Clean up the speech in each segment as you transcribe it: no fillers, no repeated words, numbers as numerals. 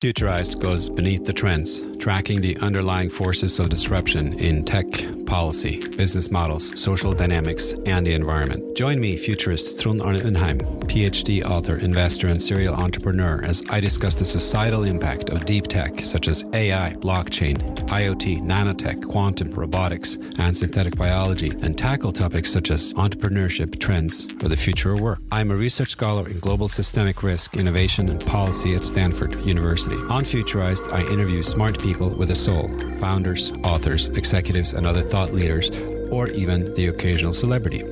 Futurized goes beneath the trends, tracking the underlying forces of disruption in tech, policy, business models, social dynamics, and the environment. Join me, futurist Trond Arne Undheim, PhD author, investor, and serial entrepreneur, as I discuss the societal impact of deep tech such as AI, blockchain, IoT, nanotech, quantum, robotics, and synthetic biology, and tackle topics such as entrepreneurship, trends, or the future of work. I'm a research scholar in global systemic risk, innovation, and policy at Stanford University. On Futurized, I interview smart people with a soul, founders, authors, executives, and other thought leaders, or even the occasional celebrity.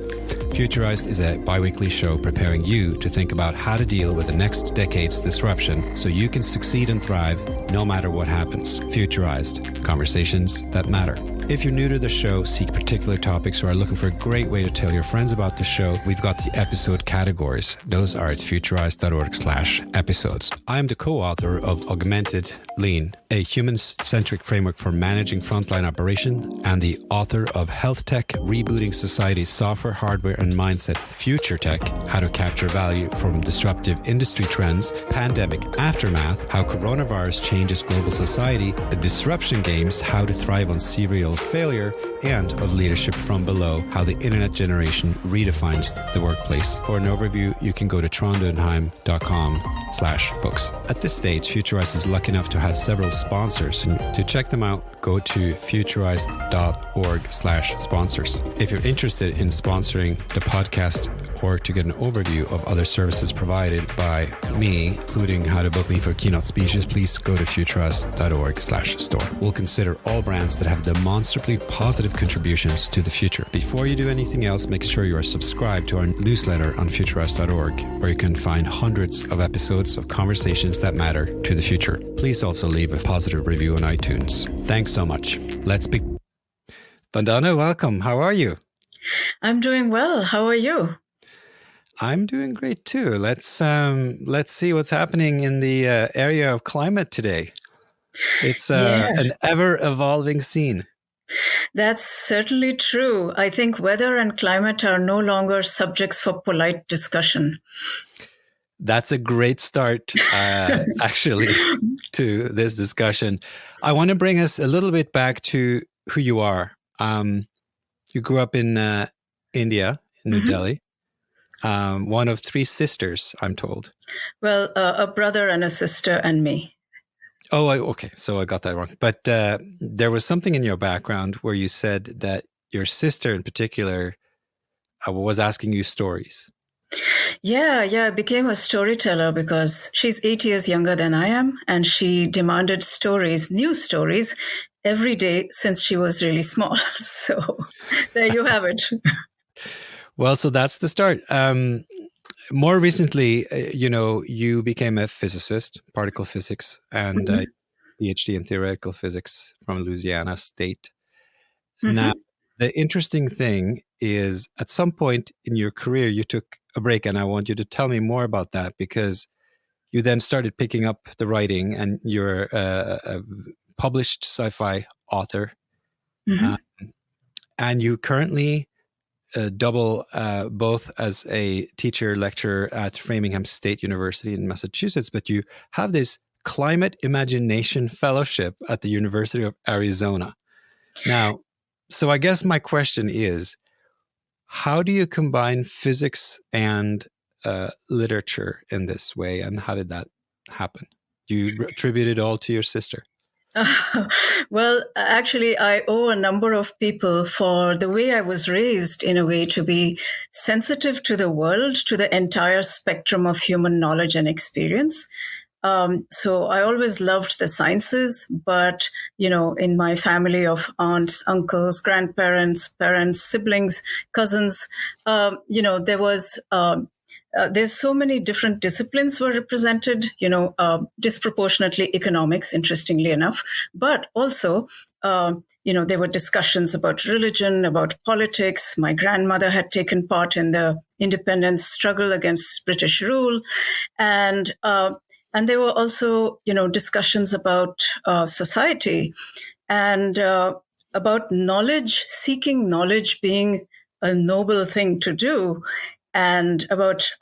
Futurized is a bi-weekly show preparing you to think about how to deal with the next decade's disruption so you can succeed and thrive no matter what happens. Futurized, conversations that matter. If you're new to the show, seek particular topics, or are looking for a great way to tell your friends about the show, we've got the episode categories. Those are at futurized.org/episodes. I'm the co-author of Augmented Lean, a human-centric framework for managing frontline operation, and the author of Health Tech, Rebooting Society's Software, Hardware, and Mindset, Future Tech, How to Capture Value from Disruptive Industry Trends, Pandemic Aftermath, How Coronavirus Changes Global Society, The Disruption Games, How to Thrive on Serial Failure, and of Leadership from Below, How the Internet Generation Redefines the Workplace. For an overview, you can go to trondundheim.com/books. At this stage, Futurized is lucky enough to have several sponsors, and to check them out, go to futurized.org/sponsors. If you're interested in sponsoring the podcast or to get an overview of other services provided by me, including how to book me for keynote speeches, please go to futurized.org/store. We'll consider all brands that have demonstrably positive contributions to the future. Before you do anything else, make sure you are subscribed to our newsletter on futurized.org, where you can find hundreds of episodes of conversations that matter to the future. Please also leave a positive review on iTunes. Thanks so much. Let's begin. Vandana, welcome. How are you? I'm doing well. How are you? I'm doing great too. Let's see what's happening in the area of climate today. It's an ever-evolving scene. That's certainly true. I think weather and climate are no longer subjects for polite discussion. That's a great start, actually, to this discussion. I want to bring us a little bit back to who you are. You grew up in India, in New Delhi. One of three sisters, I'm told. Well, a brother and a sister and me. Oh, okay. So I got that wrong. But there was something in your background where you said that your sister in particular was asking you stories. Yeah, I became a storyteller because she's 8 years younger than I am, and she demanded stories, new stories, every day since she was really small. So there you have it. Well, so that's the start. More recently, you became a physicist, particle physics, and PhD in theoretical physics from Louisiana State. Now, the interesting thing is at some point in your career, you took a break, and I want you to tell me more about that, because you then started picking up the writing, and you're a published sci-fi author. And you currently double both as a teacher lecturer at Framingham State University in Massachusetts, but you have this Climate Imagination Fellowship at the University of Arizona. Now, so I guess my question is, how do you combine physics and literature in this way, and how did that happen? Do you attribute it all to your sister? Well, actually, I owe a number of people for the way I was raised, in a way, to be sensitive to the world, to the entire spectrum of human knowledge and experience. So I always loved the sciences, but, in my family of aunts, uncles, grandparents, parents, siblings, cousins, there was... there's so many different disciplines were represented, disproportionately economics, interestingly enough, but also, there were discussions about religion, about politics. My grandmother had taken part in the independence struggle against British rule. And there were also, discussions about society and about knowledge, seeking knowledge being a noble thing to do. And about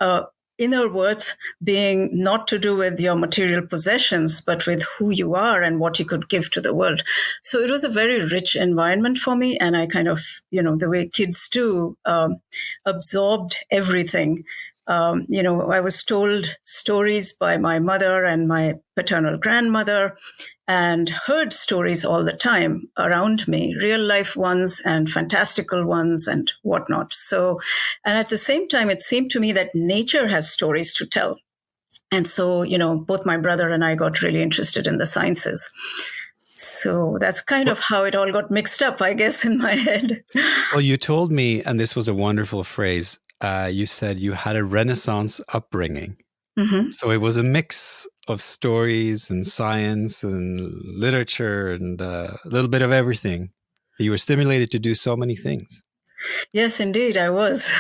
inner worth being not to do with your material possessions, but with who you are and what you could give to the world. So it was a very rich environment for me. And I kind of, the way kids do, absorbed everything. I was told stories by my mother and my paternal grandmother and heard stories all the time around me, real life ones and fantastical ones and whatnot. So, and at the same time, it seemed to me that nature has stories to tell. And so, both my brother and I got really interested in the sciences. So that's kind of how it all got mixed up, I guess, in my head. Well, you told me, and this was a wonderful phrase, you said you had a Renaissance upbringing. Mm-hmm. So it was a mix of stories and science and literature and a little bit of everything. You were stimulated to do so many things. Yes, indeed, I was.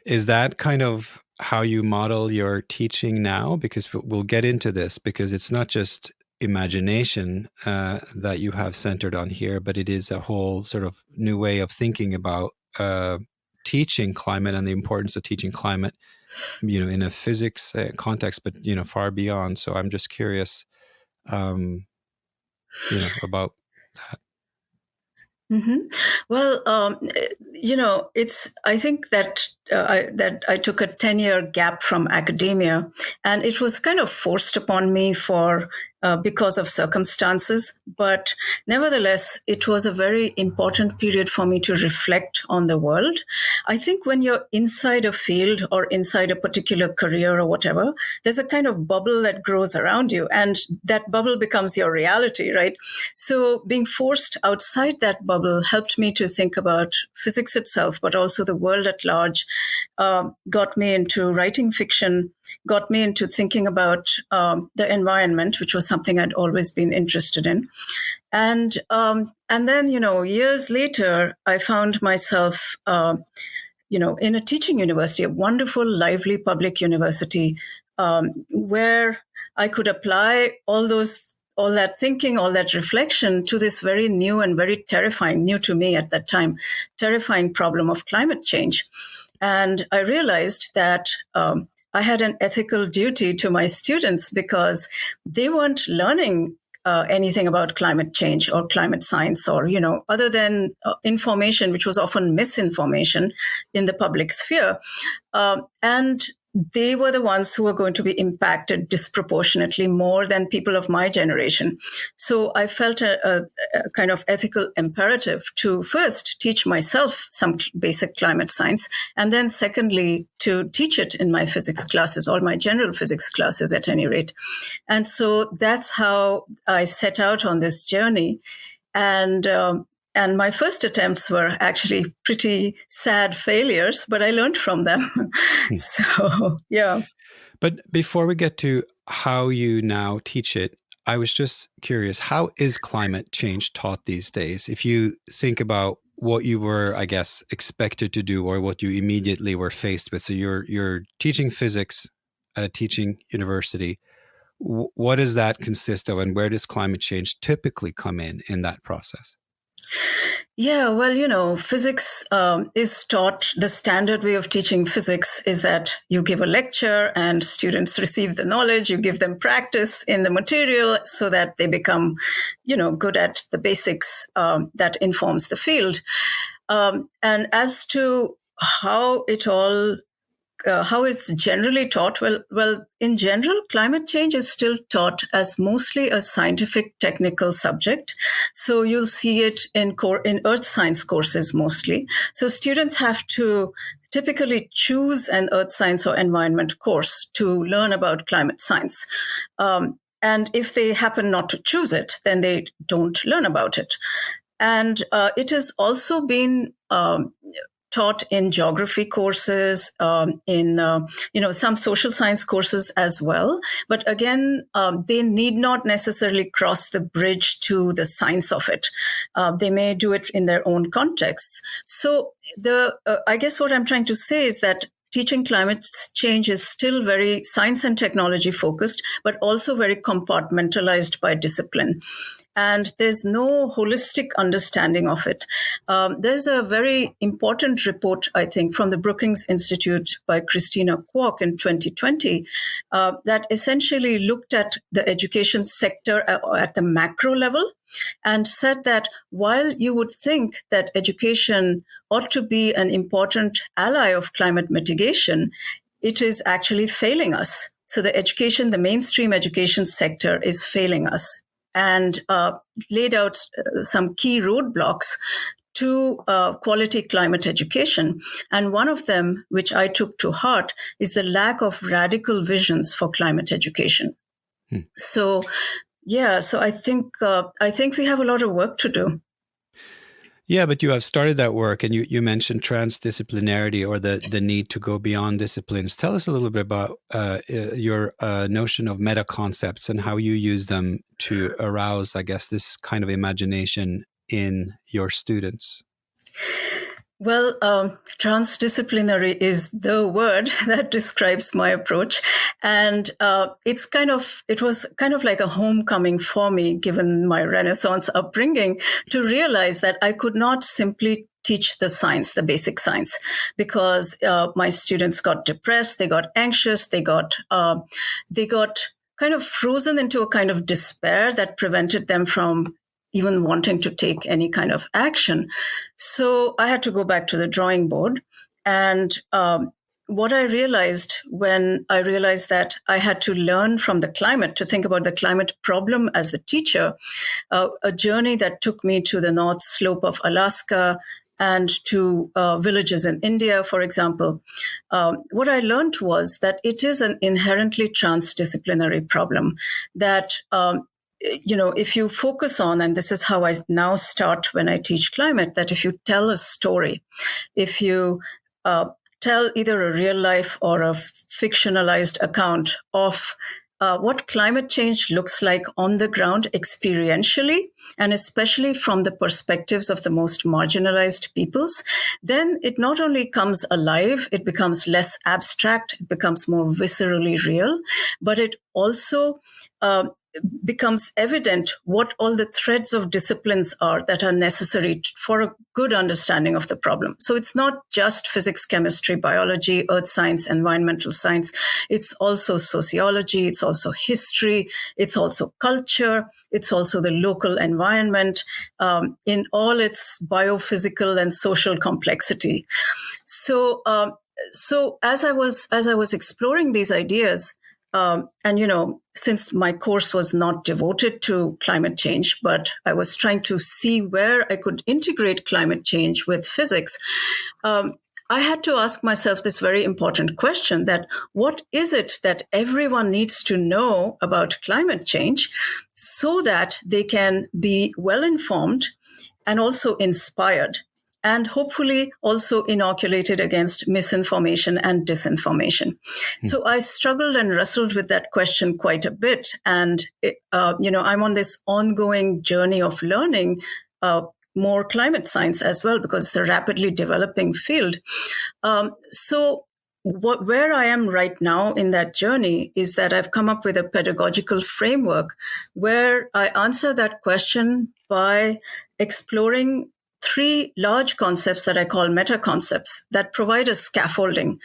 Is that kind of how you model your teaching now? Because we'll get into this, because it's not just imagination that you have centered on here, but it is a whole sort of new way of thinking about teaching climate and the importance of teaching climate, in a physics context, but, far beyond. So I'm just curious, about that. Mm-hmm. Well, I think that I took a 10-year gap from academia, and it was kind of forced upon me because of circumstances. But nevertheless, it was a very important period for me to reflect on the world. I think when you're inside a field or inside a particular career or whatever, there's a kind of bubble that grows around you, and that bubble becomes your reality, right? So being forced outside that bubble helped me to think about physics itself, but also the world at large, got me into writing fiction, got me into thinking about the environment, which was something I'd always been interested in. And then, years later, I found myself, in a teaching university, a wonderful, lively public university, where I could apply all that thinking, all that reflection to this very new and very terrifying, new to me at that time, terrifying problem of climate change. And I realized that I had an ethical duty to my students because they weren't learning anything about climate change or climate science or, other than information, which was often misinformation in the public sphere. And they were the ones who were going to be impacted disproportionately more than people of my generation. So I felt a kind of ethical imperative to first teach myself some basic climate science, and then secondly, to teach it in my physics classes, all my general physics classes at any rate. And so that's how I set out on this journey. And my first attempts were actually pretty sad failures, but I learned from them. So, yeah. But before we get to how you now teach it, I was just curious, how is climate change taught these days? If you think about what you were, I guess, expected to do or what you immediately were faced with. So you're teaching physics at a teaching university. What does that consist of, and where does climate change typically come in that process? Yeah, well, physics is taught. The standard way of teaching physics is that you give a lecture and students receive the knowledge, you give them practice in the material so that they become, good at the basics that informs the field. And as to how it's generally taught, well, in general, climate change is still taught as mostly a scientific technical subject. So you'll see it in earth science courses mostly. So students have to typically choose an earth science or environment course to learn about climate science. And if they happen not to choose it, then they don't learn about it. And it has also been taught in geography courses, in some social science courses as well. But again, they need not necessarily cross the bridge to the science of it. They may do it in their own contexts. So I guess what I'm trying to say is that teaching climate change is still very science and technology focused, but also very compartmentalized by discipline. And there's no holistic understanding of it. There's a very important report, I think, from the Brookings Institute by Christina Kwok in 2020 that essentially looked at the education sector at the macro level and said that while you would think that education ought to be an important ally of climate mitigation, it is actually failing us. So the mainstream education sector is failing us, and laid out some key roadblocks to quality climate education. And one of them, which I took to heart, is the lack of radical visions for climate education. So I think we have a lot of work to do. Yeah, but you have started that work, and you mentioned transdisciplinarity, or the need to go beyond disciplines. Tell us a little bit about your notion of meta concepts and how you use them to arouse, I guess, this kind of imagination in your students. Well, transdisciplinary is the word that describes my approach. And it was kind of like a homecoming for me, given my Renaissance upbringing, to realize that I could not simply teach the science, the basic science, because my students got depressed, they got anxious, they got kind of frozen into a kind of despair that prevented them from even wanting to take any kind of action. So I had to go back to the drawing board. And what I realized when I realized that I had to learn from the climate, to think about the climate problem as the teacher, a journey that took me to the North Slope of Alaska and to villages in India, for example, what I learned was that it is an inherently transdisciplinary problem that if you focus on, and this is how I now start when I teach climate, that if you tell a story, if you tell either a real life or a fictionalized account of what climate change looks like on the ground experientially, and especially from the perspectives of the most marginalized peoples, then it not only comes alive, it becomes less abstract, it becomes more viscerally real, but it also becomes evident what all the threads of disciplines are that are necessary for a good understanding of the problem. So it's not just physics, chemistry, biology, earth science, environmental science. It's also sociology. It's also history. It's also culture. It's also the local environment in all its biophysical and social complexity. So as I was exploring these ideas, since my course was not devoted to climate change, but I was trying to see where I could integrate climate change with physics, I had to ask myself this very important question, that what is it that everyone needs to know about climate change so that they can be well informed and also inspired, and hopefully also inoculated against misinformation and disinformation. So I struggled and wrestled with that question quite a bit. And, I'm on this ongoing journey of learning more climate science as well, because it's a rapidly developing field. Where I am right now in that journey is that I've come up with a pedagogical framework where I answer that question by exploring three large concepts that I call meta concepts that provide a scaffolding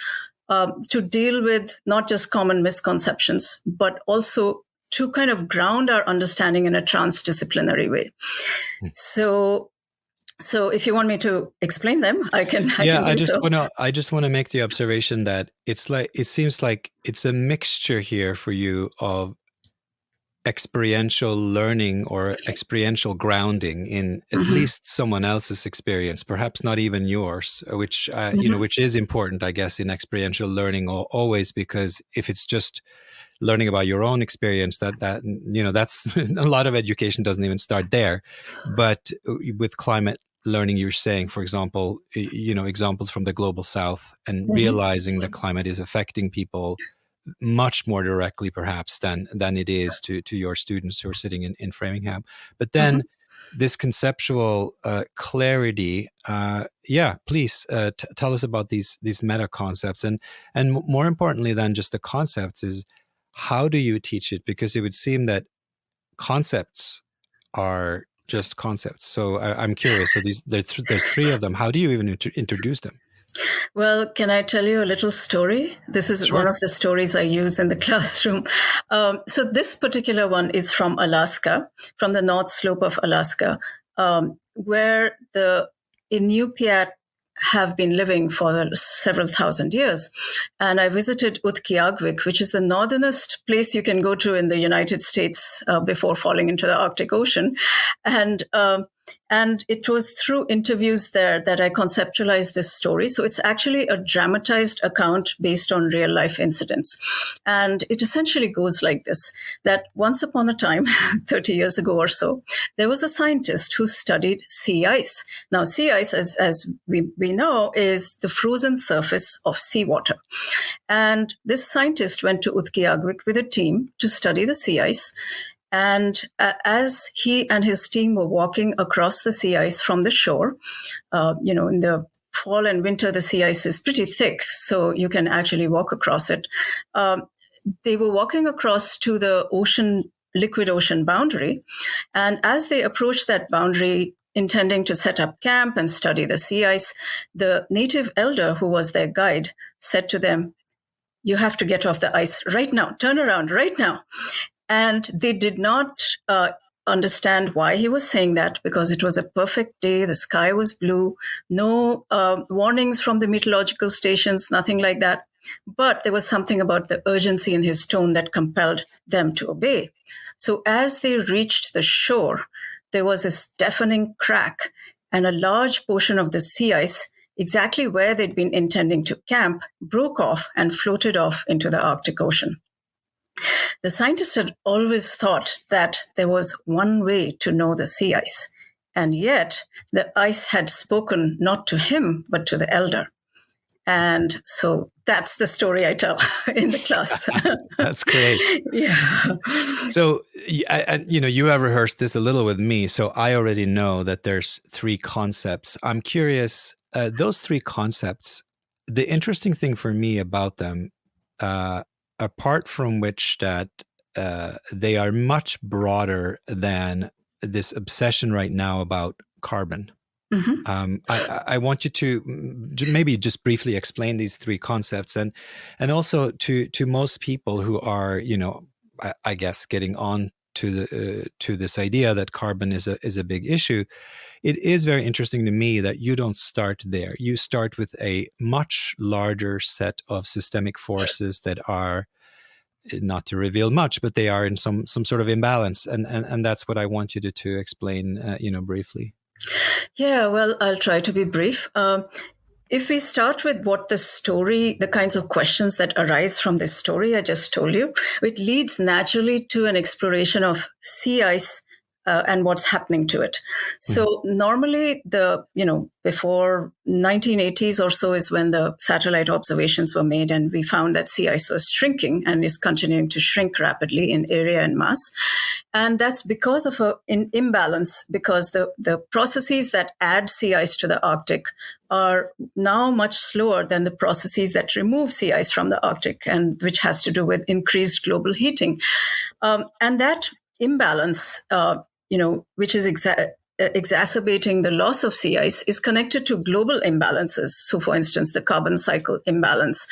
to deal with not just common misconceptions, but also to kind of ground our understanding in a transdisciplinary way. So if you want me to explain them, I can. I just want to make the observation that it seems like it's a mixture here for you of experiential learning or experiential grounding in at least someone else's experience, perhaps not even yours, which which is important, I guess, in experiential learning always, because if it's just learning about your own experience, that's a lot of education doesn't even start there. But with climate learning, you're saying, for example, examples from the global south, and realizing that climate is affecting people much more directly perhaps than it is to your students who are sitting in Framingham. But then this conceptual clarity. Please tell us about these meta concepts, and more importantly than just the concepts is how do you teach it? Because it would seem that concepts are just concepts. So I'm curious. So there's three of them. How do you even introduce them? Well, can I tell you a little story? This is Sure. one of the stories I use in the classroom. So this particular one is from Alaska, from the North Slope of Alaska, where the Inupiat have been living for several thousand years. And I visited Utqiagvik, which is the northernest place you can go to in the United States before falling into the Arctic Ocean. And it was through interviews there that I conceptualized this story. So it's actually a dramatized account based on real life incidents. And it essentially goes like this, that once upon a time, 30 years ago or so, there was a scientist who studied sea ice. Now, sea ice, as we know, is the frozen surface of seawater. And this scientist went to Utqiagvik with a team to study the sea ice. And as he and his team were walking across the sea ice from the shore, in the fall and winter, the sea ice is pretty thick, so you can actually walk across it. They were walking across to the liquid ocean boundary. And as they approached that boundary, intending to set up camp and study the sea ice, the native elder who was their guide said to them, "You have to get off the ice right now, turn around right now." And they did not understand why he was saying that, because it was a perfect day. The sky was blue, no warnings from the meteorological stations, nothing like that. But there was something about the urgency in his tone that compelled them to obey. So as they reached the shore, there was this deafening crack, and a large portion of the sea ice, exactly where they'd been intending to camp, broke off and floated off into the Arctic Ocean. The scientists had always thought that there was one way to know the sea ice, and yet the ice had spoken not to him, but to the elder. And so that's the story I tell in the class. That's great. Yeah. So, you have rehearsed this a little with me, so I already know that there's three concepts. I'm curious, those three concepts, the interesting thing for me about them, apart from which that they are much broader than this obsession right now about carbon. Mm-hmm. I want you to maybe just briefly explain these three concepts, and also to most people who are, I guess, getting on to this idea that carbon is a big issue. It is very interesting to me that you don't start there. You start with a much larger set of systemic forces that are, not to reveal much, but they are in some sort of imbalance, and that's what I want you to explain, briefly. Yeah, well, I'll try to be brief. If we start with what the kinds of questions that arise from this story I just told you, it leads naturally to an exploration of sea ice and what's happening to it. So normally before 1980s or so is when the satellite observations were made, and we found that sea ice was shrinking and is continuing to shrink rapidly in area and mass. And that's because of an imbalance, because the processes that add sea ice to the Arctic are now much slower than the processes that remove sea ice from the Arctic, and which has to do with increased global heating. And that imbalance, which is exacerbating the loss of sea ice, is connected to global imbalances. So, for instance, the carbon cycle imbalance,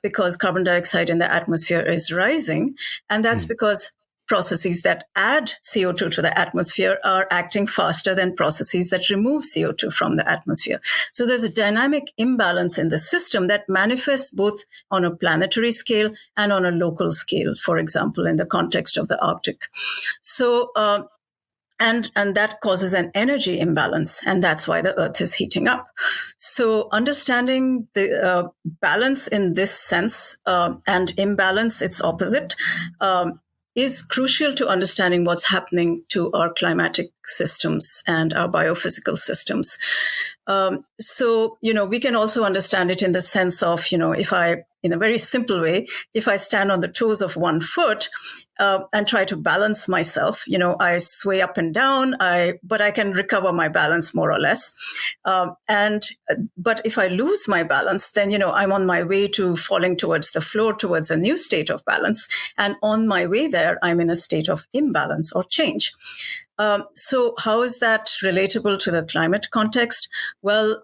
because carbon dioxide in the atmosphere is rising, and that's because processes that add CO2 to the atmosphere are acting faster than processes that remove CO2 from the atmosphere. So there's a dynamic imbalance in the system that manifests both on a planetary scale and on a local scale, for example, in the context of the Arctic. So, and that causes an energy imbalance, and that's why the Earth is heating up. So understanding the balance in this sense and imbalance, its opposite, is crucial to understanding what's happening to our climatic systems and our biophysical systems. So, we can also understand it in the sense of, if I in a very simple way, if I stand on the toes of one foot and try to balance myself, I sway up and down, but I can recover my balance more or less. But if I lose my balance, then, I'm on my way to falling towards the floor, towards a new state of balance. And on my way there, I'm in a state of imbalance or change. So how is that relatable to the climate context? Well,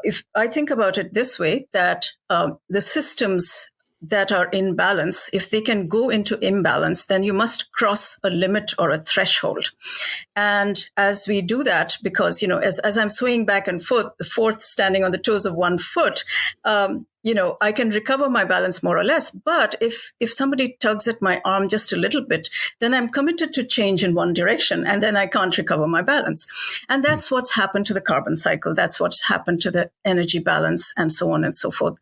if I think about it this way, that the systems that are in balance, if they can go into imbalance, then you must cross a limit or a threshold. And as we do that, because, as I'm swaying back and forth, standing on the toes of one foot, I can recover my balance more or less. But if somebody tugs at my arm just a little bit, then I'm committed to change in one direction, and then I can't recover my balance. And that's what's happened to the carbon cycle. That's what's happened to the energy balance, and so on and so forth.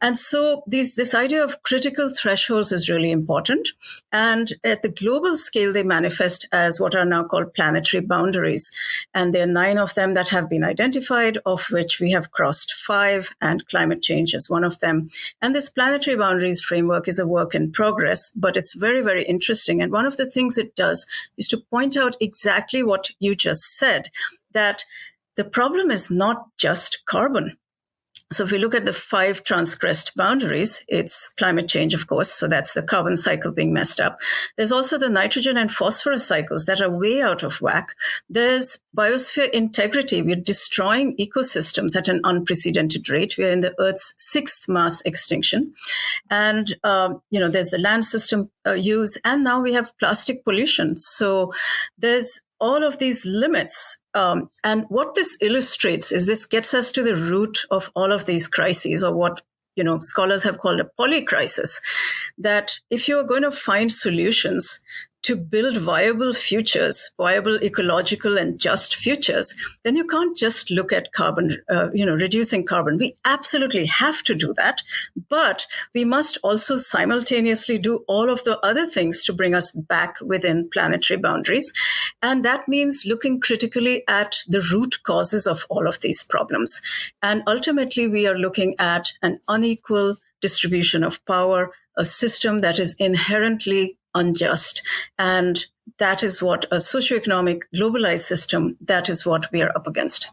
And so this idea of critical thresholds is really important. And at the global scale, they manifest as what are now called planetary boundaries. And there are 9 of them that have been identified, of which we have crossed 5, and climate change is one of them. And this planetary boundaries framework is a work in progress, but it's very, very interesting. And one of the things it does is to point out exactly what you just said, that the problem is not just carbon. So if we look at the 5 transgressed boundaries, it's climate change, of course. So that's the carbon cycle being messed up. There's also the nitrogen and phosphorus cycles that are way out of whack. There's biosphere integrity. We're destroying ecosystems at an unprecedented rate. We're in the Earth's 6th mass extinction. And, there's the land system use. And now we have plastic pollution. So there's all of these limits. And what this illustrates is this gets us to the root of all of these crises, or what scholars have called a polycrisis, that if you're going to find solutions to build viable futures, viable ecological and just futures, then you can't just look at carbon, reducing carbon. We absolutely have to do that, but we must also simultaneously do all of the other things to bring us back within planetary boundaries. And that means looking critically at the root causes of all of these problems. And ultimately, we are looking at an unequal distribution of power, a system that is inherently unjust. And that is what a socioeconomic globalized system, that is what we are up against.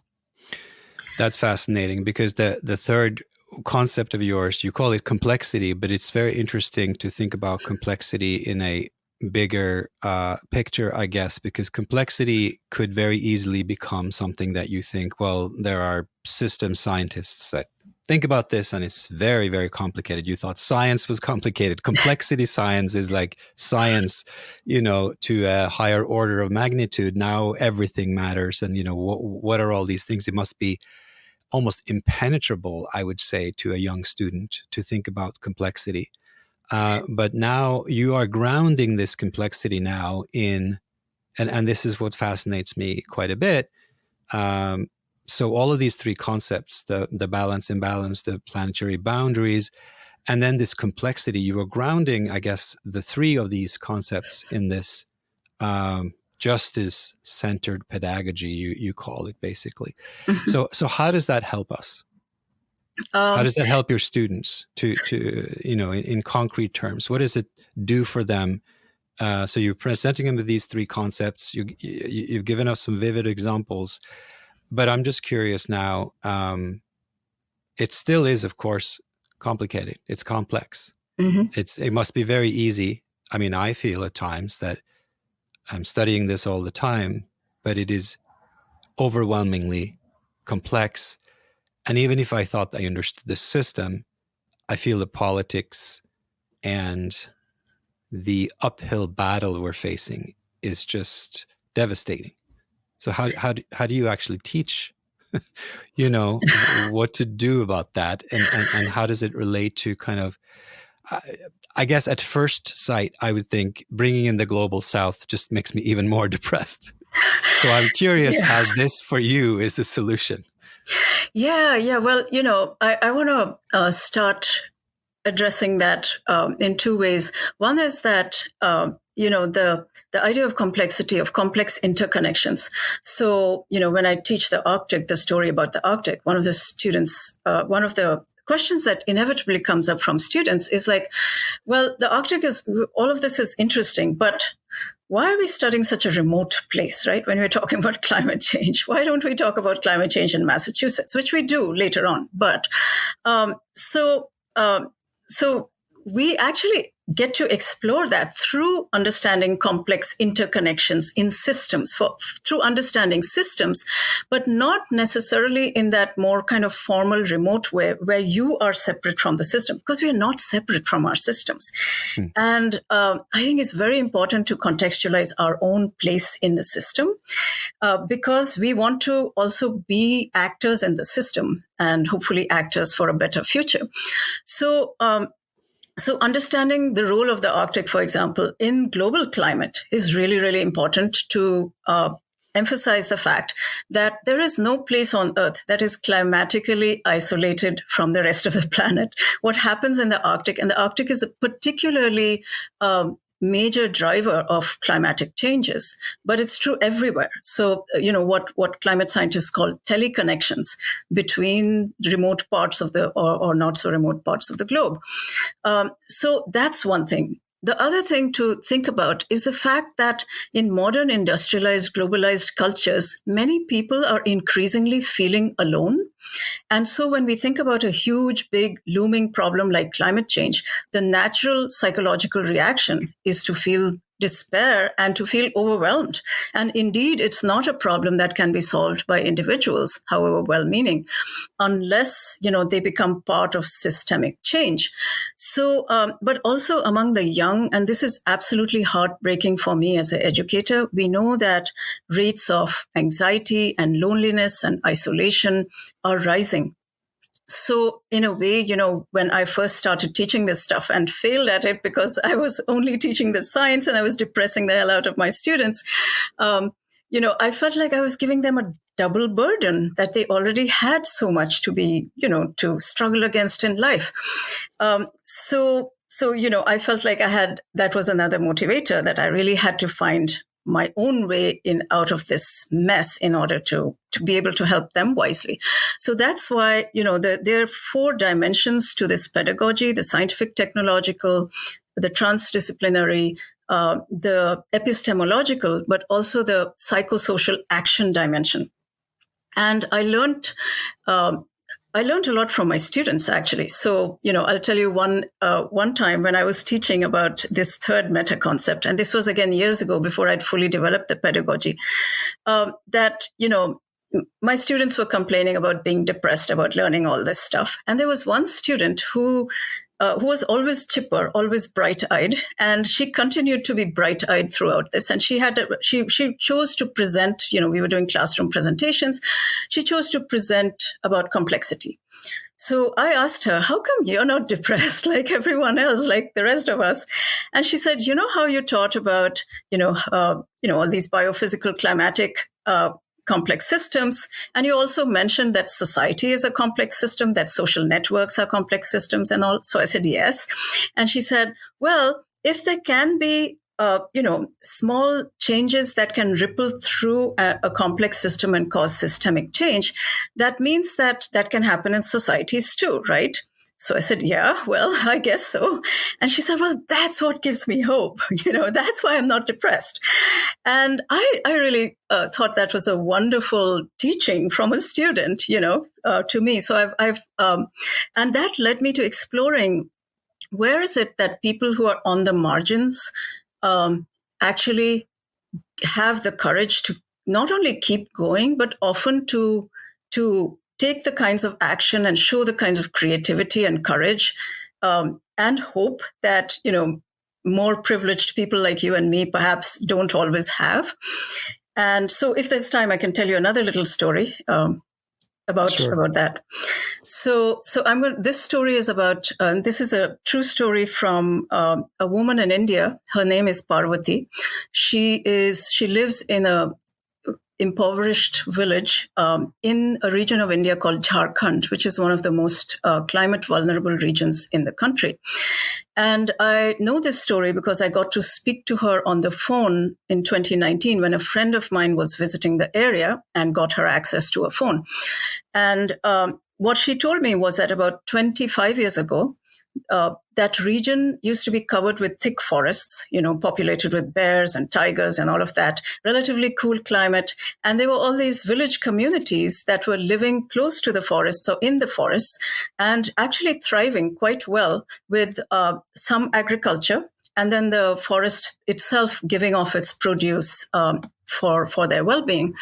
That's fascinating, because the third concept of yours, you call it complexity, but it's very interesting to think about complexity in a bigger picture, I guess, because complexity could very easily become something that you think, well, there are system scientists that think about this and it's very, very complicated. You thought science was complicated. Complexity science is like science, to a higher order of magnitude. Now everything matters. And, what are all these things? It must be almost impenetrable, I would say, to a young student to think about complexity. But now you are grounding this complexity now in, and this is what fascinates me quite a bit. So all of these 3 concepts, the balance, imbalance, the planetary boundaries, and then this complexity, you are grounding, I guess, the 3 of these concepts in this justice-centered pedagogy, you call it, basically. Mm-hmm. So how does that help us? How does that help your students to in concrete terms? What does it do for them? So you're presenting them with these 3 concepts. You've given us some vivid examples. But I'm just curious now, it still is, of course, complicated. It's complex. Mm-hmm. It must be very easy. I mean, I feel at times that I'm studying this all the time, but it is overwhelmingly complex. And even if I thought I understood the system, I feel the politics and the uphill battle we're facing is just devastating. So how do you actually teach, what to do about that, and how does it relate to kind of, I guess at first sight, I would think bringing in the global South just makes me even more depressed. So I'm curious how this for you is the solution. Yeah. Well, I want to start addressing that in 2 ways. One is that the idea of complexity, of complex interconnections. So, when I teach the Arctic, the story about the Arctic, one of the questions that inevitably comes up from students is like, well, the Arctic all of this is interesting, but why are we studying such a remote place, right? When we're talking about climate change, why don't we talk about climate change in Massachusetts, which we do later on? But so we actually get to explore that through understanding complex interconnections in systems, through understanding systems, but not necessarily in that more kind of formal remote way where you are separate from the system, because we are not separate from our systems. And I think it's very important to contextualize our own place in the system because we want to also be actors in the system and hopefully actors for a better future. So understanding the role of the Arctic, for example, in global climate is really, really important to emphasize the fact that there is no place on Earth that is climatically isolated from the rest of the planet. What happens in the Arctic, and the Arctic is a particularly major driver of climatic changes, but it's true everywhere. So, what climate scientists call teleconnections between remote parts of the or not so remote parts of the globe. So that's one thing. The other thing to think about is the fact that in modern industrialized, globalized cultures, many people are increasingly feeling alone. And so when we think about a huge, big, looming problem like climate change, the natural psychological reaction is to feel despair and to feel overwhelmed. And indeed, it's not a problem that can be solved by individuals, however well-meaning, unless, they become part of systemic change. So, but also among the young, and this is absolutely heartbreaking for me as an educator, we know that rates of anxiety and loneliness and isolation are rising. So in a way, when I first started teaching this stuff and failed at it because I was only teaching the science and I was depressing the hell out of my students, I felt like I was giving them a double burden that they already had so much to be, to struggle against in life. So I felt like that was another motivator, that I really had to find my own way out of this mess in order to be able to help them wisely. So that's why, there are 4 dimensions to this pedagogy: the scientific, technological, the transdisciplinary, the epistemological, but also the psychosocial action dimension. And I learned a lot from my students, actually. So, I'll tell you one time when I was teaching about this third meta concept, and this was again years ago before I'd fully developed the pedagogy, that, my students were complaining about being depressed about learning all this stuff. And there was one student who was always chipper, always bright-eyed, and she continued to be bright-eyed throughout this. And she chose to present, we were doing classroom presentations. She chose to present about complexity. So I asked her, how come you're not depressed like everyone else, like the rest of us? And she said, how you taught about, all these biophysical, climatic, complex systems. And you also mentioned that society is a complex system, that social networks are complex systems and all. So I said, yes. And she said, well, if there can be, small changes that can ripple through a complex system and cause systemic change, that means that can happen in societies too, right? So I said, yeah, well, I guess so. And she said, well, that's what gives me hope. That's why I'm not depressed. And I really thought that was a wonderful teaching from a student, to me. So and that led me to exploring where is it that people who are on the margins actually have the courage to not only keep going, but often to take the kinds of action and show the kinds of creativity and courage and hope that, more privileged people like you and me perhaps don't always have. And so if there's time, I can tell you another little story about that. So this story is about, this is a true story from a woman in India. Her name is Parvati. She lives in a impoverished village in a region of India called Jharkhand, which is one of the most climate vulnerable regions in the country. And I know this story because I got to speak to her on the phone in 2019 when a friend of mine was visiting the area and got her access to a phone. And what she told me was that about 25 years ago, that region used to be covered with thick forests, populated with bears and tigers and all of that, relatively cool climate. And there were all these village communities that were living close to the forests or in the forests and actually thriving quite well with some agriculture, and then the forest itself giving off its produce for their well-being.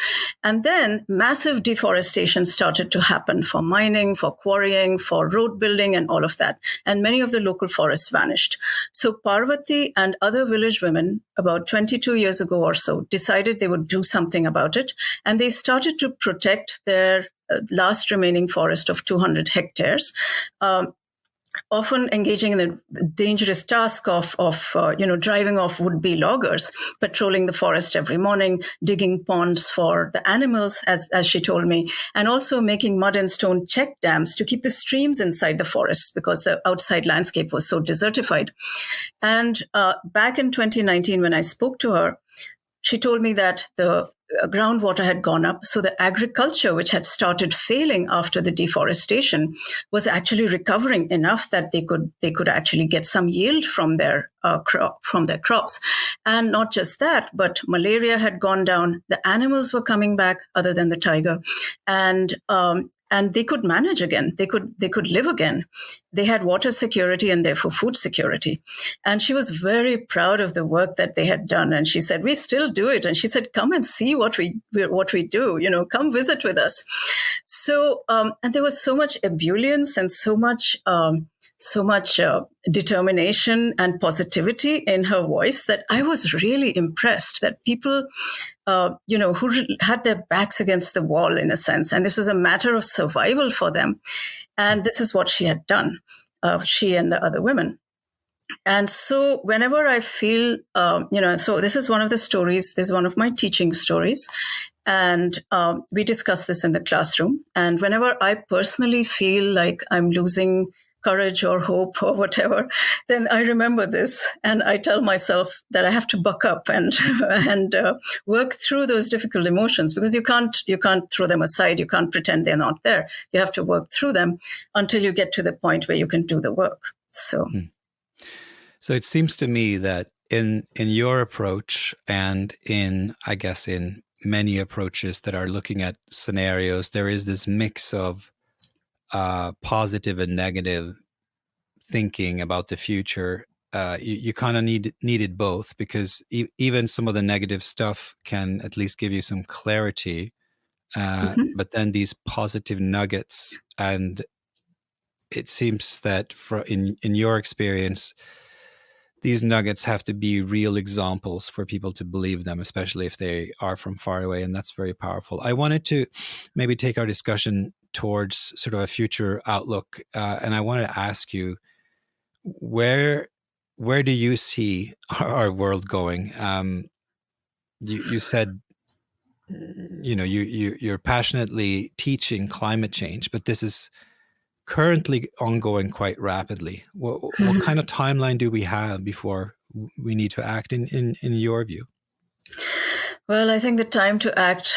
And then massive deforestation started to happen for mining, for quarrying, for road building, and all of that. And many of the local forests vanished. So Parvati and other village women, about 22 years ago or so, decided they would do something about it. And they started to protect their last remaining forest of 200 hectares. Often engaging in the dangerous task of driving off would-be loggers, patrolling the forest every morning, digging ponds for the animals, as she told me, and also making mud and stone check dams to keep the streams inside the forest because the outside landscape was so desertified. And back in 2019, when I spoke to her, she told me that the groundwater had gone up. So the agriculture, which had started failing after the deforestation, was actually recovering enough that they could actually get some yield from their crops. And not just that, but malaria had gone down. The animals were coming back, other than the tiger, and they could manage again. They could live again. They had water security and therefore food security. And she was very proud of the work that they had done. And she said, "We still do it." And she said, "Come and see what we do. Come visit with us." So, and there was so much ebullience and so much determination and positivity in her voice that I was really impressed that people, who had their backs against the wall in a sense, and this was a matter of survival for them. And this is what she had done, she and the other women. And so whenever I feel, so this is one of the stories, this is one of my teaching stories. And we discuss this in the classroom. And whenever I personally feel like I'm losing courage or hope or whatever, then I remember this and I tell myself that I have to buck up and work through those difficult emotions, because you can't throw them aside. You can't pretend they're not there. You have to work through them until you get to the point where you can do the work. So it seems to me that in your approach and in many approaches that are looking at scenarios, there is this mix of positive and negative thinking about the future. You kind of needed both, because even some of the negative stuff can at least give you some clarity. But then these positive nuggets, and it seems that in your experience, these nuggets have to be real examples for people to believe them, especially if they are from far away. And that's very powerful. I wanted to maybe take our discussion towards sort of a future outlook. And I wanted to ask you, where do you see our world going? You said, you're passionately teaching climate change, but this is currently ongoing quite rapidly. What kind of timeline do we have before we need to act in your view? Well, I think the time to act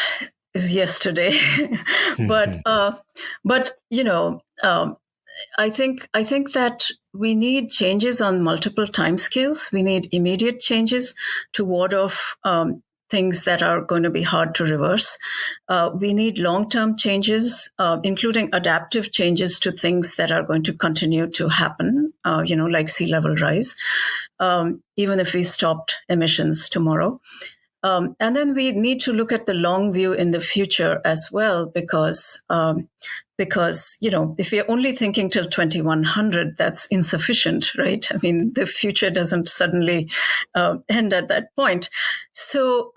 is yesterday, but I think that we need changes on multiple timescales. We need immediate changes to ward off things that are going to be hard to reverse. We need long-term changes, including adaptive changes to things that are going to continue to happen, like sea level rise, even if we stopped emissions tomorrow. And then we need to look at the long view in the future as well, because if we're only thinking till 2100, that's insufficient, right? I mean, the future doesn't suddenly end at that point. So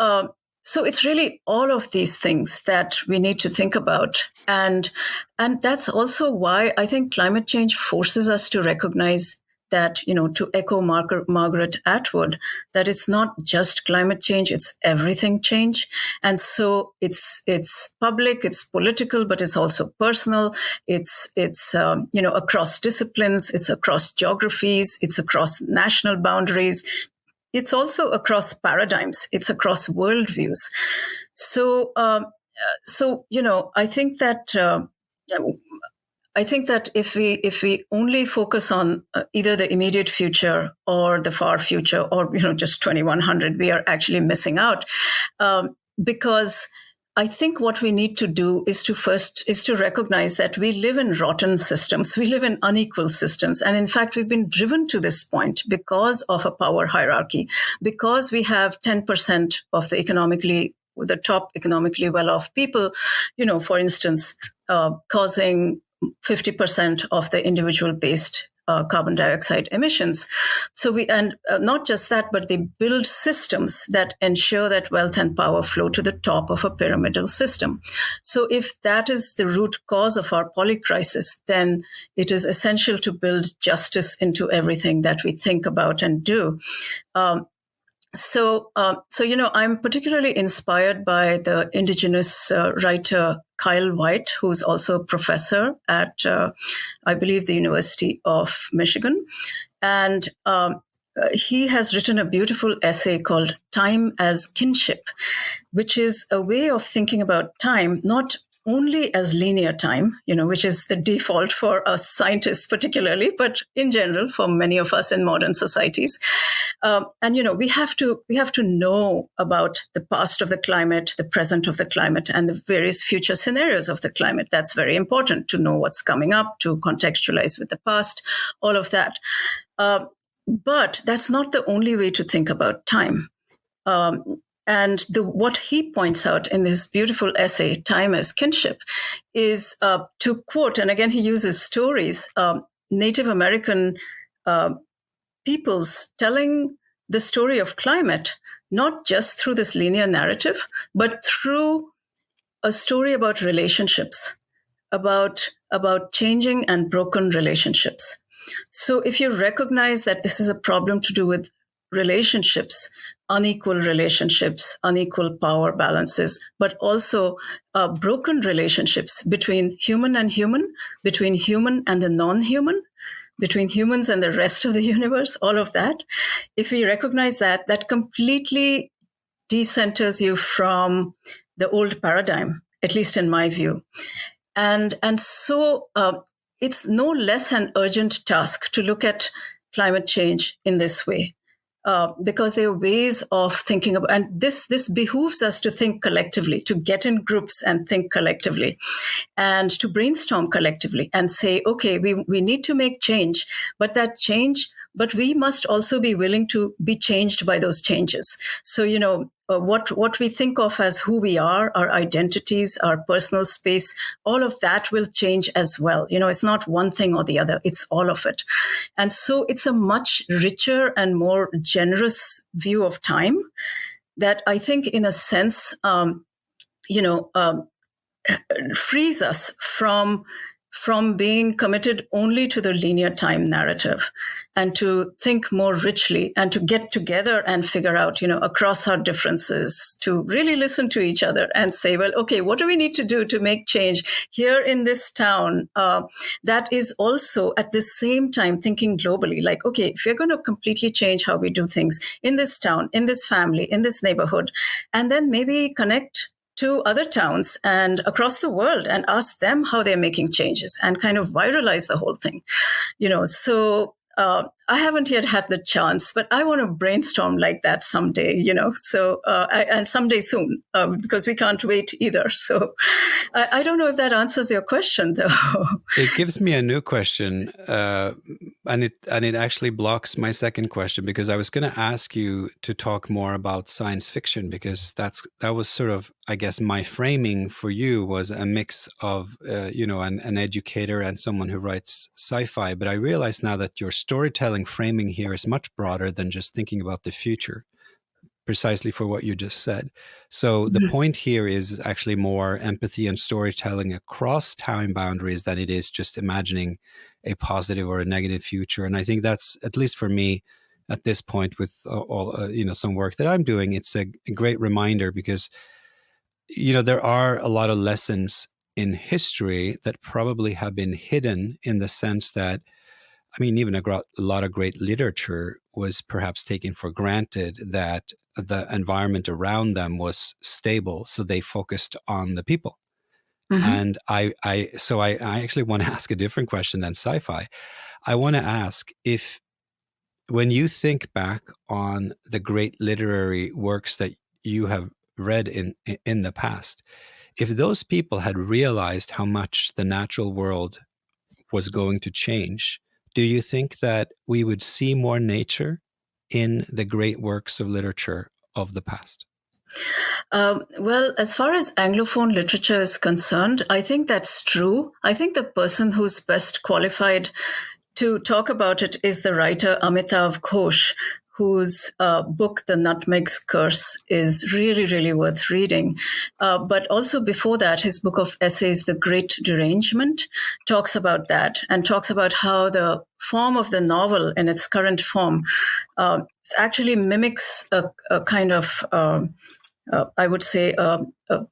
it's really all of these things that we need to think about. And that's also why I think climate change forces us to recognize that, to echo Margaret Atwood, that it's not just climate change, it's everything change. And so it's public, it's political, but it's also personal. It's across disciplines, it's across geographies, it's across national boundaries. It's also across paradigms, it's across worldviews. So I think that I think that if we only focus on either the immediate future or the far future, or just 2100, we are actually missing out, because I think what we need to do is to recognize that we live in rotten systems. We live in unequal systems. And in fact, we've been driven to this point because of a power hierarchy, because we have 10% of the top economically well-off people, for instance, causing 50% of the individual-based carbon dioxide emissions. So not just that, but they build systems that ensure that wealth and power flow to the top of a pyramidal system. So if that is the root cause of our polycrisis, then it is essential to build justice into everything that we think about and do. So I'm particularly inspired by the indigenous writer Kyle White, who's also a professor at, I believe, the University of Michigan. And he has written a beautiful essay called Time as Kinship, which is a way of thinking about time, not only as linear time, which is the default for us scientists particularly, but in general for many of us in modern societies. And we have to know about the past of the climate, the present of the climate, and the various future scenarios of the climate. That's very important to know what's coming up, to contextualize with the past, all of that. But that's not the only way to think about time. And what he points out in this beautiful essay, Time as Kinship, is to quote, and again, he uses stories, Native American peoples telling the story of climate, not just through this linear narrative, but through a story about relationships, about changing and broken relationships. So if you recognize that this is a problem to do with relationships, unequal power balances, but also broken relationships between human and human, between human and the non-human, between humans and the rest of the universe, all of that. If we recognize that, that completely decenters you from the old paradigm, at least in my view. And so it's no less an urgent task to look at climate change in this way. Because there are ways of thinking about, and this behooves us to think collectively, to get in groups and think collectively, and to brainstorm collectively and say, okay, we need to make change, but we must also be willing to be changed by those changes. So, what we think of as who we are, our identities, our personal space, all of that will change as well. It's not one thing or the other, it's all of it. And so it's a much richer and more generous view of time that I think in a sense, frees us from being committed only to the linear time narrative, and to think more richly and to get together and figure out, across our differences, to really listen to each other and say, well, okay, what do we need to do to make change here in this town? That is also at the same time thinking globally, like, okay, if we're going to completely change how we do things in this town, in this family, in this neighborhood, and then maybe connect to other towns and across the world and ask them how they're making changes and kind of viralize the whole thing. So I haven't yet had the chance, but I want to brainstorm like that someday, so and someday soon, because we can't wait either. So I don't know if that answers your question, though. It gives me a new question, and it actually blocks my second question, because I was going to ask you to talk more about science fiction, because that was sort of, I guess, my framing for you was a mix of an educator and someone who writes sci-fi. But I realize now that your storytelling framing here is much broader than just thinking about the future, precisely for what you just said. So the point here is actually more empathy and storytelling across time boundaries than it is just imagining a positive or a negative future. And I think that's, at least for me at this point, with all some work that I'm doing, it's a great reminder, because there are a lot of lessons in history that probably have been hidden, in the sense that, even a lot of great literature was perhaps taken for granted that the environment around them was stable, so they focused on the people. And I actually want to ask a different question than sci-fi. I want to ask if, when you think back on the great literary works that you have read in the past, if those people had realized how much the natural world was going to change, do you think that we would see more nature in the great works of literature of the past? Well, as far as Anglophone literature is concerned, I think that's true. I think the person who's best qualified to talk about it is the writer Amitav Ghosh, whose book, The Nutmeg's Curse, is really, really worth reading. But also before that, his book of essays, The Great Derangement, talks about that and talks about how the form of the novel in its current form actually mimics a kind of I would say, a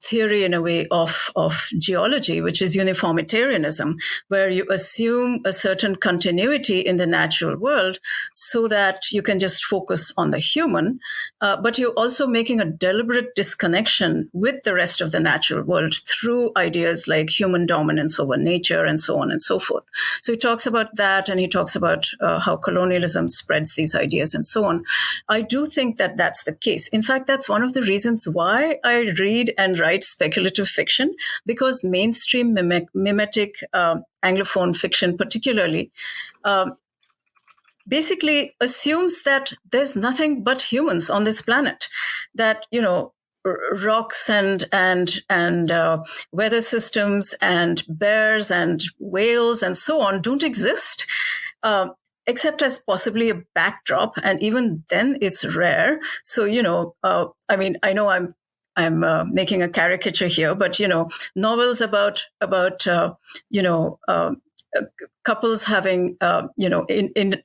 theory in a way of geology, which is uniformitarianism, where you assume a certain continuity in the natural world so that you can just focus on the human, but you're also making a deliberate disconnection with the rest of the natural world through ideas like human dominance over nature and so on and so forth. So he talks about that, and he talks about how colonialism spreads these ideas and so on. I do think that that's the case. In fact, that's one of the reasons why I read and write speculative fiction, because mainstream mimetic Anglophone fiction particularly basically assumes that there's nothing but humans on this planet, that, rocks and weather systems and bears and whales and so on don't exist, except as possibly a backdrop. And even then it's rare. So, I know I'm making a caricature here, but, novels about couples having,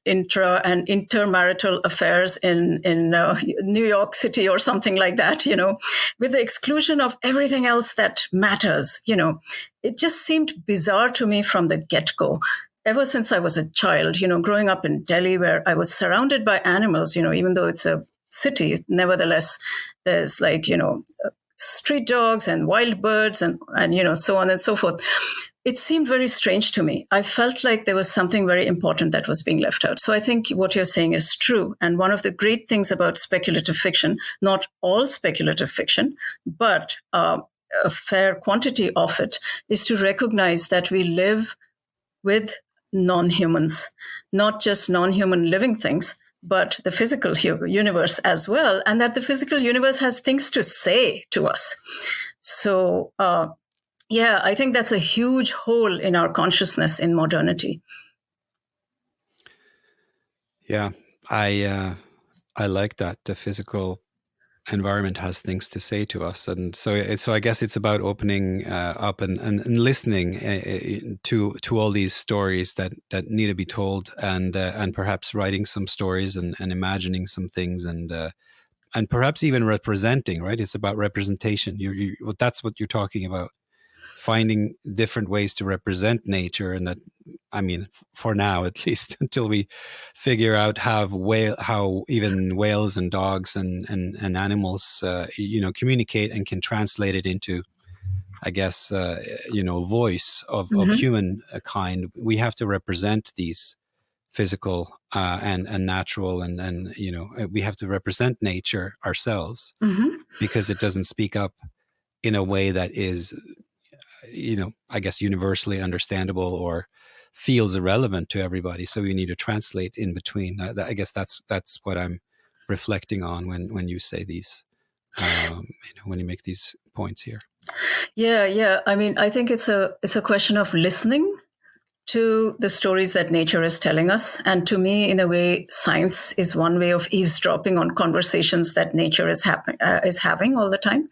intra and intermarital affairs in New York City or something like that, with the exclusion of everything else that matters, it just seemed bizarre to me from the get-go. Ever since I was a child, growing up in Delhi, where I was surrounded by animals, even though it's a city, nevertheless, there's street dogs and wild birds and so on and so forth. It seemed very strange to me. I felt like there was something very important that was being left out. So I think what you're saying is true. And one of the great things about speculative fiction, not all speculative fiction, but a fair quantity of it, is to recognize that we live with non-humans, not just non-human living things, but the physical universe as well, and that the physical universe has things to say to us. So, I think that's a huge hole in our consciousness in modernity. Yeah, I like that. The physical environment has things to say to us, and so I guess it's about opening up and listening to all these stories that need to be told, and perhaps writing some stories and imagining some things, and perhaps even representing. Right? It's about representation. That's what you're talking about. Finding different ways to represent nature, and that, for now at least, until we figure out how even whales and dogs and animals, communicate and can translate it into, I guess, voice of humankind. We have to represent these physical and natural, and we have to represent nature ourselves, because it doesn't speak up in a way that is, I guess, universally understandable or feels irrelevant to everybody. So we need to translate in between. I guess that's what I'm reflecting on when you say these, when you make these points here. Yeah. I think it's a question of listening to the stories that nature is telling us. And to me, in a way, science is one way of eavesdropping on conversations that nature is having all the time.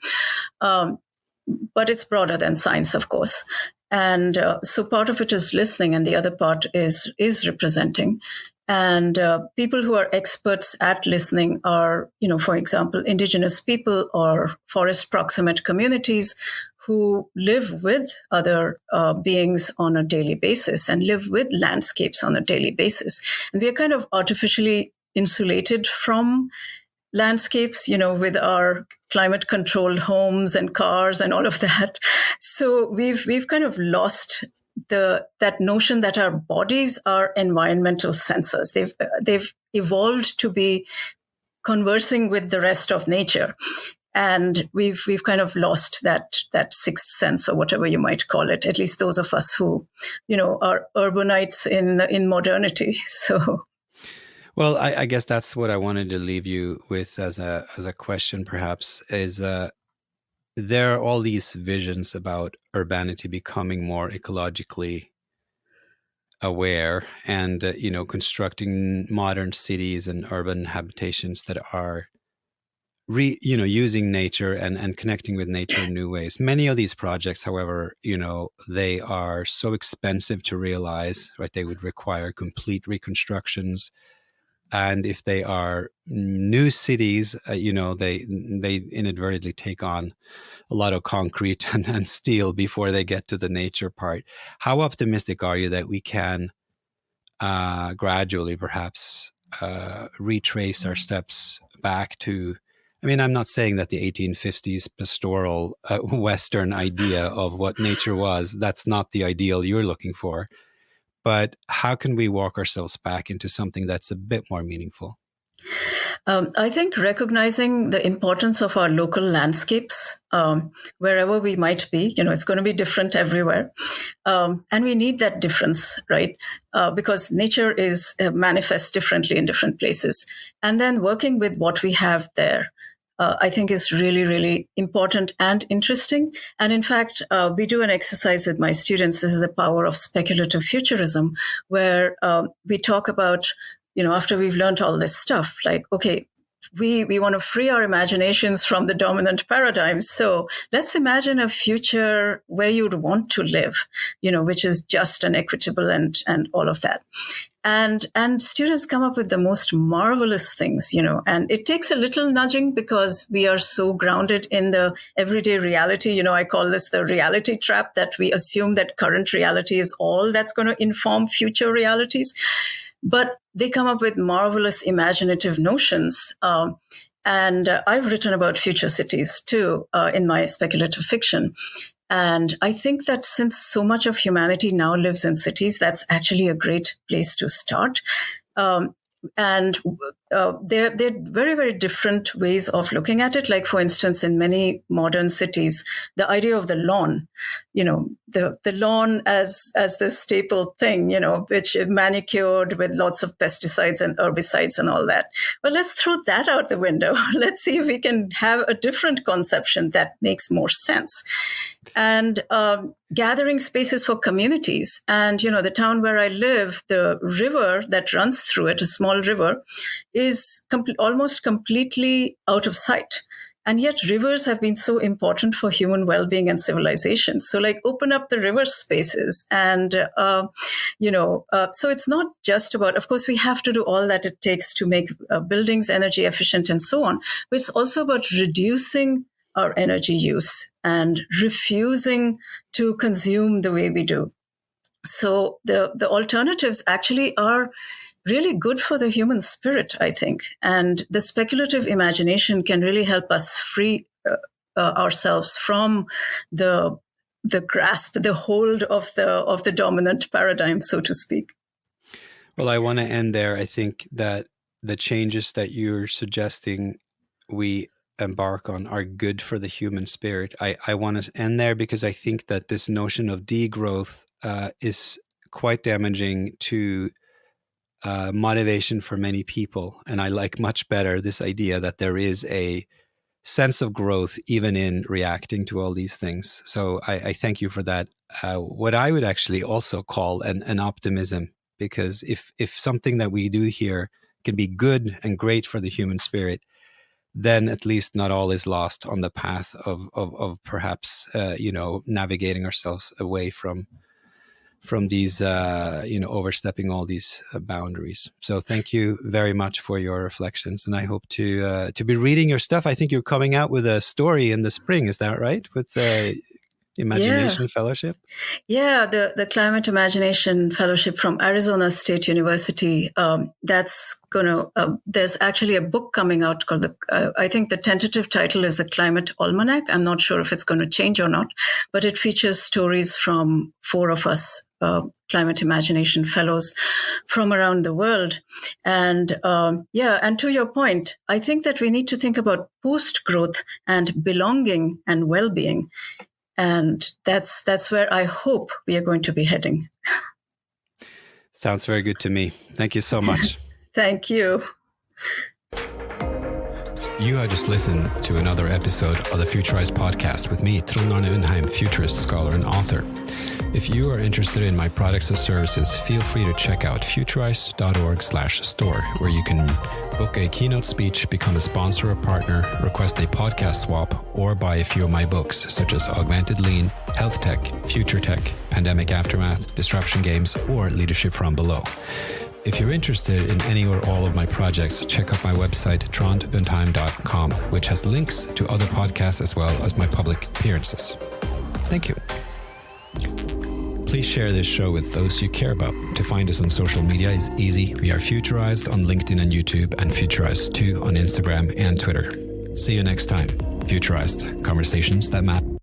But it's broader than science, of course. And so part of it is listening, and the other part is representing. And people who are experts at listening are, for example, indigenous people or forest proximate communities who live with other beings on a daily basis and live with landscapes on a daily basis. And we are kind of artificially insulated from landscapes, with our climate controlled homes and cars and all of that. So we've kind of lost that notion that our bodies are environmental sensors. They've evolved to be conversing with the rest of nature. And we've kind of lost that sixth sense, or whatever you might call it. At least those of us who, are urbanites in modernity. So, well, I guess that's what I wanted to leave you with as a question. Perhaps is there are all these visions about urbanity becoming more ecologically aware, and constructing modern cities and urban habitations that are using nature and connecting with nature in new ways. Many of these projects, however, they are so expensive to realize, right? They would require complete reconstructions. And if they are new cities, they inadvertently take on a lot of concrete and steel before they get to the nature part. How optimistic are you that we can gradually, perhaps, retrace our steps back to, I'm not saying that the 1850s pastoral Western idea of what nature was, that's not the ideal you're looking for. But how can we walk ourselves back into something that's a bit more meaningful? I think recognizing the importance of our local landscapes, wherever we might be, it's going to be different everywhere. And we need that difference, right? Because nature manifests differently in different places. And then working with what we have there, I think is really, really important and interesting. And in fact, we do an exercise with my students. This is the power of speculative futurism, where we talk about, after we've learned all this stuff, like, okay, we want to free our imaginations from the dominant paradigms. So let's imagine a future where you'd want to live, which is just and equitable and all of that. And students come up with the most marvelous things, and it takes a little nudging because we are so grounded in the everyday reality. I call this the reality trap, that we assume that current reality is all that's going to inform future realities. But they come up with marvelous imaginative notions. And I've written about future cities too in my speculative fiction. And I think that since so much of humanity now lives in cities, that's actually a great place to start. And they're very, very different ways of looking at it. Like, for instance, in many modern cities, the idea of the lawn, the lawn as the staple thing, which is manicured with lots of pesticides and herbicides and all that. Well, let's throw that out the window. Let's see if we can have a different conception that makes more sense. And gathering spaces for communities. And, the town where I live, the river that runs through it, a small river, is almost completely out of sight. And yet rivers have been so important for human well-being and civilization. So open up the river spaces. And, so it's not just about, of course, we have to do all that it takes to make buildings energy efficient and so on. But it's also about reducing our energy use and refusing to consume the way we do. So the alternatives actually are really good for the human spirit, I think. And the speculative imagination can really help us free ourselves from the grasp, the hold of the dominant paradigm, so to speak. Well, I want to end there. I think that the changes that you're suggesting we embark on are good for the human spirit. I want to end there because I think that this notion of degrowth is quite damaging to motivation for many people. And I like much better this idea that there is a sense of growth even in reacting to all these things. So I thank you for that. What I would actually also call an optimism, because if something that we do here can be good and great for the human spirit, then at least not all is lost on the path of perhaps navigating ourselves away from these overstepping all these boundaries. So thank you very much for your reflections, and I hope to be reading your stuff. I think you're coming out with a story in the spring. Is that right? With Imagination Fellowship? Yeah, the Climate Imagination Fellowship from Arizona State University. That's going to, there's actually a book coming out called, I think the tentative title is The Climate Almanac. I'm not sure if it's going to change or not, but it features stories from 4 of us, Climate Imagination Fellows from around the world. And and to your point, I think that we need to think about post-growth and belonging and well-being. And that's where I hope we are going to be heading. Sounds very good to me. Thank you so much. Thank you. You have just listened to another episode of the Futurized podcast with me, Trond Arne Undheim, futurist, scholar, and author. If you are interested in my products or services, feel free to check out futurized.org/store, where you can book a keynote speech, become a sponsor or partner, request a podcast swap, or buy a few of my books, such as Augmented Lean, Health Tech, Future Tech, Pandemic Aftermath, Disruption Games, or Leadership from Below. If you're interested in any or all of my projects, check out my website, trondundheim.com, which has links to other podcasts as well as my public appearances. Thank you. Please share this show with those you care about. To find us on social media is easy. We are Futurized on LinkedIn and YouTube, and Futurized 2 on Instagram and Twitter. See you next time. Futurized, conversations that matter.